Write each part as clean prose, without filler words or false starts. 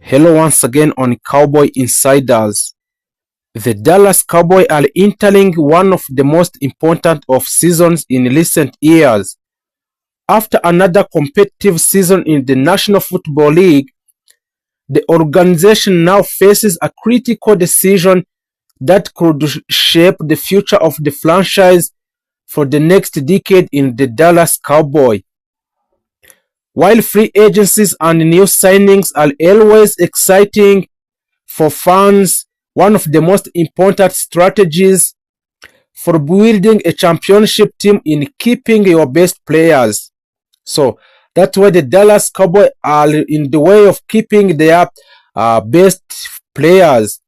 Hello once again on Cowboy Insiders. The Dallas Cowboys are entering one of the most important of seasons in recent years. After another competitive season in the National Football League, the organization now faces a critical decision that could shape the future of the franchise for the next decade in the Dallas Cowboys. While free agencies and new signings are always exciting for fans, one of the most important strategies for building a championship team in keeping your best players. So that's why the Dallas Cowboys are in the way of keeping their best players.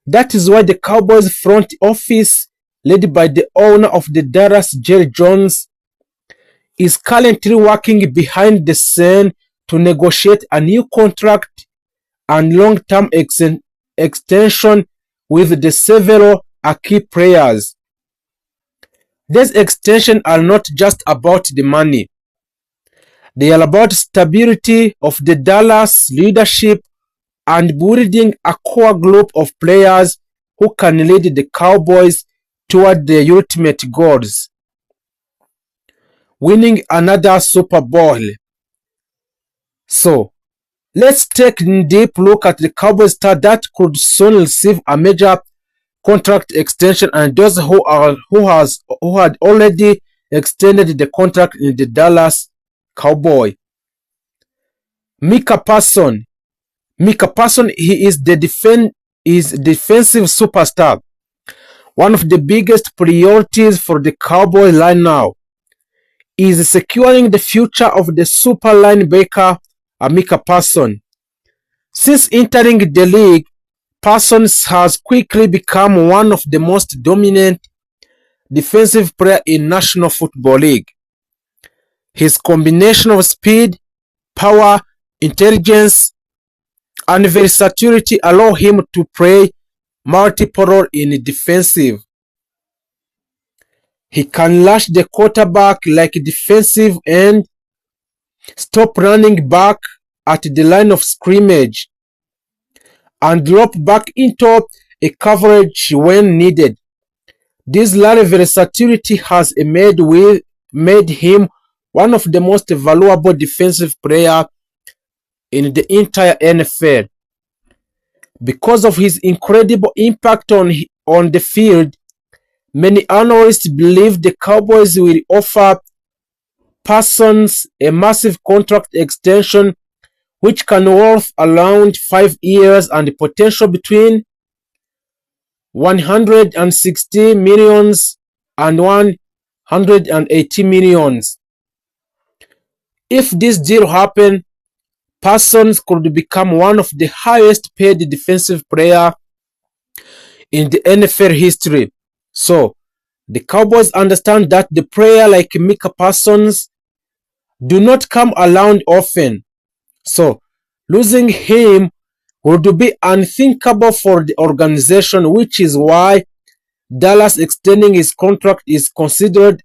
That is why the Cowboys front office, led by the owner of the Dallas, Jerry Jones, is currently working behind the scene to negotiate a new contract and long-term extension with the several key players. These extensions are not just about the money. They are about stability of the Dallas leadership and building a core group of players who can lead the Cowboys toward their ultimate goals: winning another Super Bowl. So, let's take a deep look at the Cowboys star that could soon receive a major contract extension and those who had already extended the contract in the Dallas Cowboys. Micah Parsons. Micah Parsons, he is the defensive superstar. One of the biggest priorities for the Cowboys right now is securing the future of the super linebacker Micah Parsons. Since entering the league, Parsons has quickly become one of the most dominant defensive players in National Football League. His combination of speed, power, intelligence, and versatility allow him to play multiple roles in defensive. He can rush the quarterback like defensive end, stop running back at the line of scrimmage, and drop back into a coverage when needed. This latter versatility has made him one of the most valuable defensive players in the entire NFL. Because of his incredible impact on the field, many analysts believe the Cowboys will offer Parsons a massive contract extension which can worth around 5 years and potential between $160 million and $180 million. If this deal happens, Parsons could become one of the highest paid defensive players in the NFL history. So, the Cowboys understand that the player like Micah Parsons do not come around often. So, losing him would be unthinkable for the organization, which is why Dallas extending his contract is considered.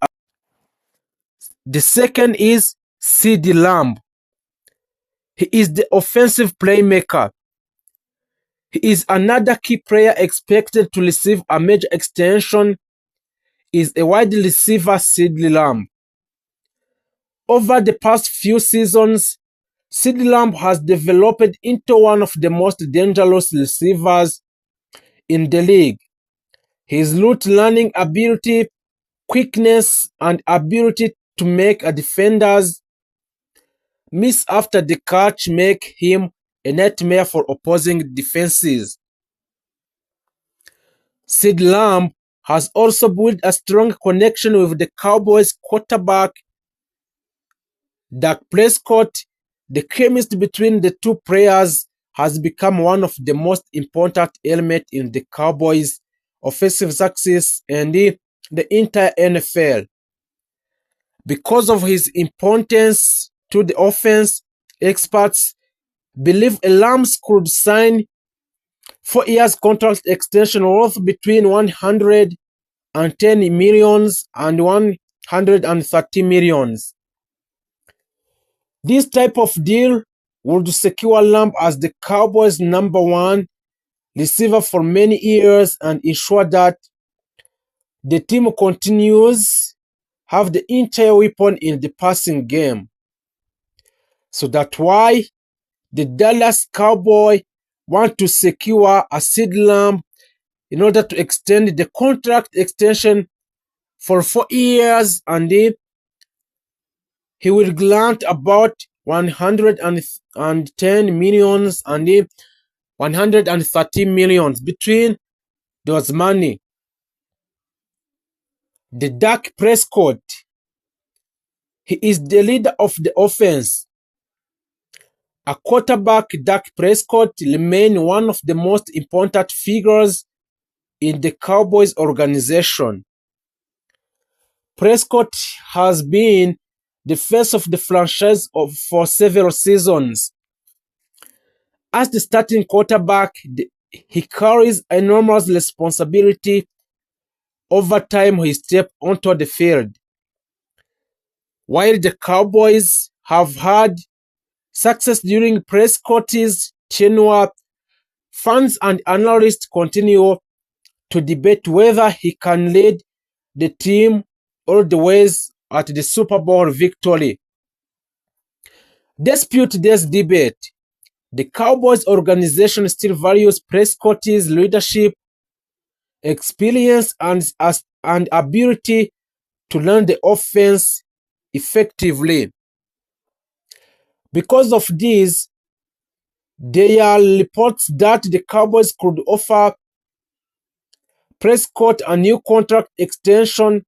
The second is CeeDee Lamb. He is the offensive playmaker. He is another key player expected to receive a major extension. Is a wide receiver CeeDee Lamb. Over the past few seasons, CeeDee Lamb has developed into one of the most dangerous receivers in the league. His route running ability, quickness, and ability to make a defender's miss after the catch make him a nightmare for opposing defenses. CeeDee Lamb has also built a strong connection with the Cowboys quarterback Dak Prescott. The chemistry between the two players has become one of the most important elements in the Cowboys' offensive success and the entire NFL. Because of his importance to the offense, experts believe Lambs could sign 4 years contract extension worth between $110 million and $130 million. This type of deal would secure Lamb as the Cowboys' #1 receiver for many years and ensure that the team continues have the entire weapon in the passing game. So that's why the Dallas Cowboys want to secure a CeeDee Lamb in order to extend the contract extension for 4 years, and he will grant about 110 millions and 130 millions between those money. The Dak Prescott, he is the leader of the offense. A quarterback, Dak Prescott, remains one of the most important figures in the Cowboys organization. Prescott has been the face of the franchise for several seasons. As the starting quarterback, he carries enormous responsibility over time he steps onto the field. While the Cowboys have had success during Prescott's tenure, fans and analysts continue to debate whether he can lead the team all the way at the Super Bowl victory. Despite this debate, the Cowboys organization still values Prescott's leadership, experience, and ability to learn the offense effectively. Because of this, there are reports that the Cowboys could offer Prescott a new contract extension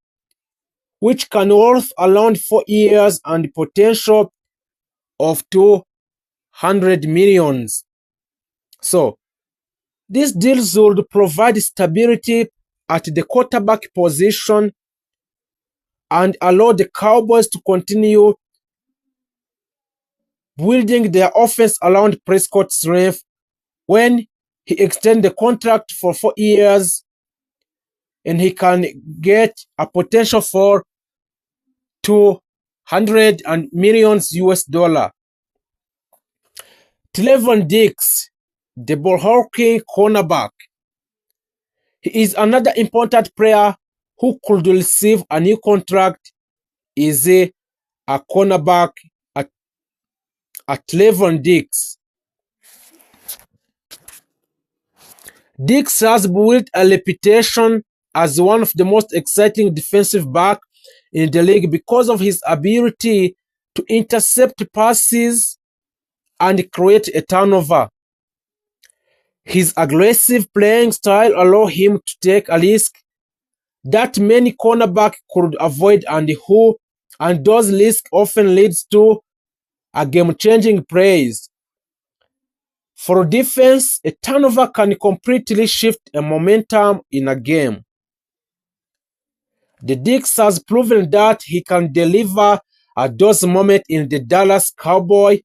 which can worth around 4 years and potential of 200 millions. So, these deals would provide stability at the quarterback position and allow the Cowboys to continue building their offense around Prescott's strength when he extends the contract for 4 years and he can get a potential for 200 millions US dollar. Trevon Diggs, the ball hawking cornerback. He is another important player who could receive a new contract. Is a cornerback at Trevon Diggs. Diggs has built a reputation as one of the most exciting defensive backs in the league because of his ability to intercept passes and create a turnover. His aggressive playing style allows him to take a risk that many cornerbacks could avoid, and those risks often leads to a game-changing plays. For defense, a turnover can completely shift a momentum in a game. The Diggs has proven that he can deliver at those moments in the Dallas Cowboys.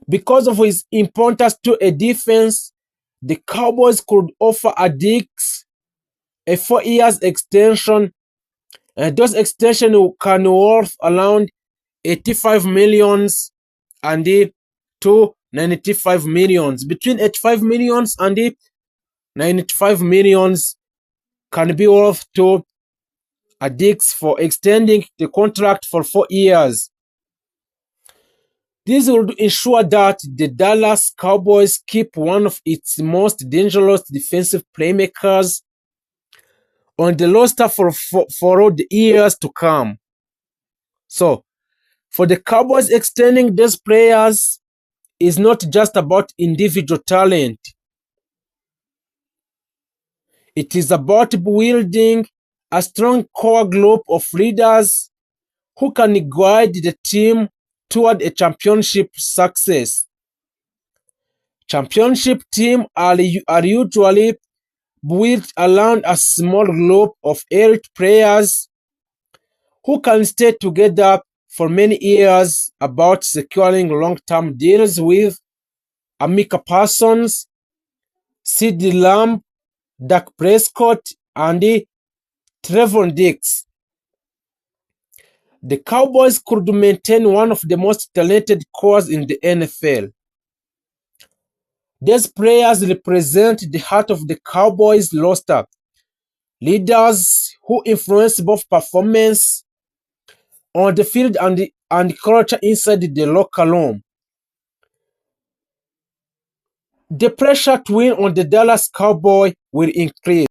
Because of his importance to a defense, the Cowboys could offer a Diggs a 4 years extension, and those extensions can worth around 85 millions and 295 millions. Between 85 millions and 95 millions can be worth to a Diggs for extending the contract for 4 years. This will ensure that the Dallas Cowboys keep one of its most dangerous defensive playmakers on the roster for the years to come. So, for the Cowboys, extending these players is not just about individual talent. It is about building a strong core group of leaders who can guide the team toward a championship success. Championship teams are usually built around a small group of elite players who can stay together for many years. About securing long-term deals with Micah Parsons, CeeDee Lamb, Dak Prescott, and Trevon Diggs. the Cowboys could maintain one of the most talented cores in the NFL. These players represent the heart of the Cowboys roster, leaders who influence both performance on the field and culture inside the locker room. The pressure to win on the Dallas Cowboys will increase.